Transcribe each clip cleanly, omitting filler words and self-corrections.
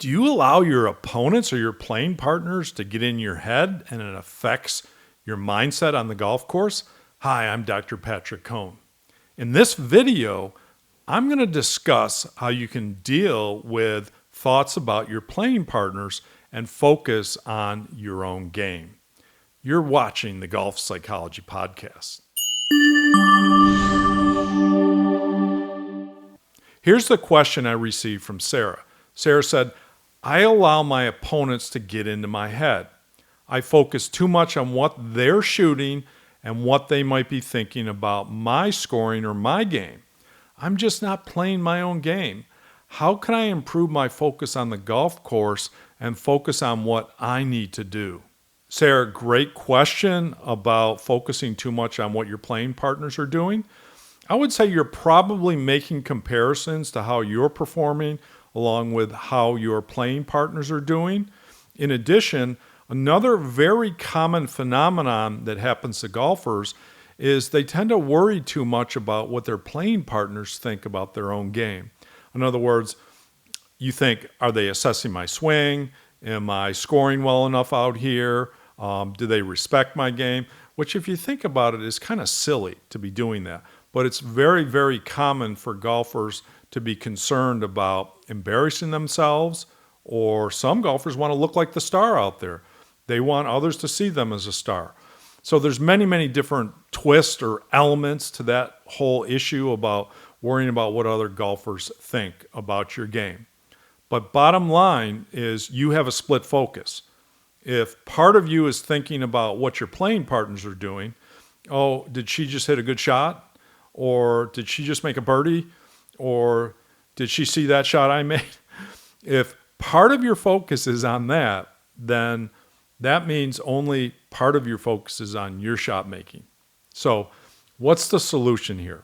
Do you allow your opponents or your playing partners to get in your head and it affects your mindset on the golf course? Hi, I'm Dr. Patrick Cohn. In this video, I'm going to discuss how you can deal with thoughts about your playing partners and focus on your own game. You're watching the Golf Psychology Podcast. Here's the question I received from Sarah. Sarah said, I allow my opponents to get into my head. I focus too much on what they're shooting and what they might be thinking about my scoring or my game. I'm just not playing my own game. How can I improve my focus on the golf course and focus on what I need to do? Sarah, great question about focusing too much on what your playing partners are doing. I would say you're probably making comparisons to how you're performing along with how your playing partners are doing. In addition, another very common phenomenon that happens to golfers is they tend to worry too much about what their playing partners think about their own game. In other words, you think, are they assessing my swing? Am I scoring well enough out here? Do they respect my game? Which, if you think about it, is kind of silly to be doing that. But it's very, very common for golfers to be concerned about embarrassing themselves, or some golfers want to look like the star out there. They want others to see them as a star. So there's many, many different twists or elements to that whole issue about worrying about what other golfers think about your game. But bottom line is you have a split focus. If part of you is thinking about what your playing partners are doing, oh, did she just hit a good shot? Or did she just make a birdie? Or did she see that shot I made? If part of your focus is on that, then that means only part of your focus is on your shot making. So what's the solution here?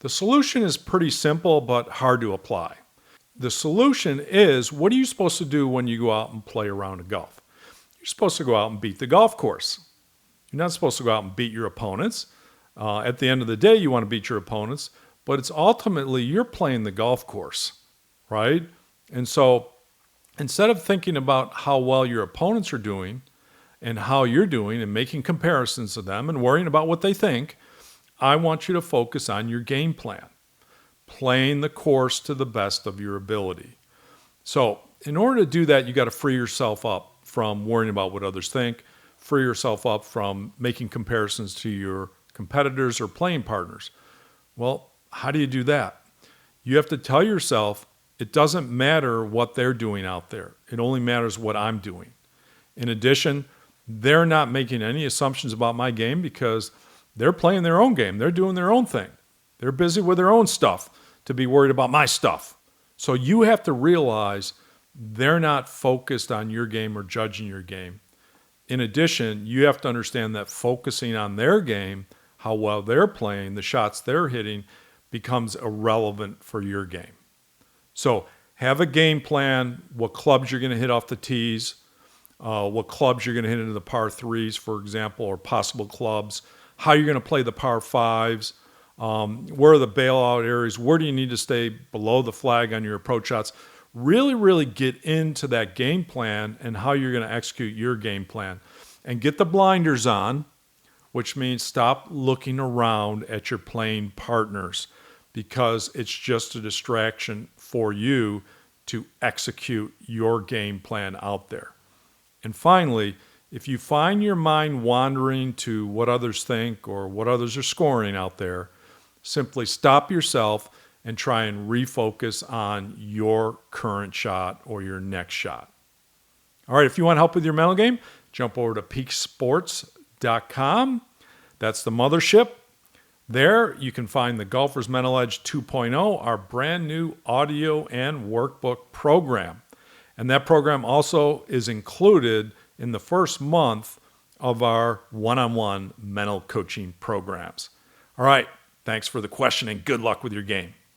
The solution is pretty simple but hard to apply. The solution is, what are you supposed to do when you go out and play a round of golf? You're supposed to go out and beat the golf course. You're not supposed to go out and beat your opponents. At the end of the day, you want to beat your opponents, but it's ultimately you're playing the golf course, right? And so instead of thinking about how well your opponents are doing and how you're doing and making comparisons to them and worrying about what they think, I want you to focus on your game plan, playing the course to the best of your ability. So in order to do that, you got to free yourself up from worrying about what others think, free yourself up from making comparisons to your competitors or playing partners. Well, how do you do that? You have to tell yourself, it doesn't matter what they're doing out there. It only matters what I'm doing. In addition, they're not making any assumptions about my game because they're playing their own game. They're doing their own thing. They're busy with their own stuff to be worried about my stuff. So you have to realize they're not focused on your game or judging your game. In addition, you have to understand that focusing on their game, how well they're playing, the shots they're hitting, becomes irrelevant for your game. So have a game plan, what clubs you're going to hit off the tees, what clubs you're going to hit into the par threes, for example, or possible clubs, how you're going to play the par fives, where are the bailout areas, where do you need to stay below the flag on your approach shots. Really, really get into that game plan and how you're going to execute your game plan. And get the blinders on, which means stop looking around at your playing partners because it's just a distraction for you to execute your game plan out there. And finally, if you find your mind wandering to what others think or what others are scoring out there, simply stop yourself and try and refocus on your current shot or your next shot. All right, if you want help with your mental game, jump over to peaksports.com. That's the mothership. There you can find the Golfer's Mental Edge 2.0, our brand new audio and workbook program. And that program also is included in the first month of our one-on-one mental coaching programs. All right, thanks for the question and good luck with your game.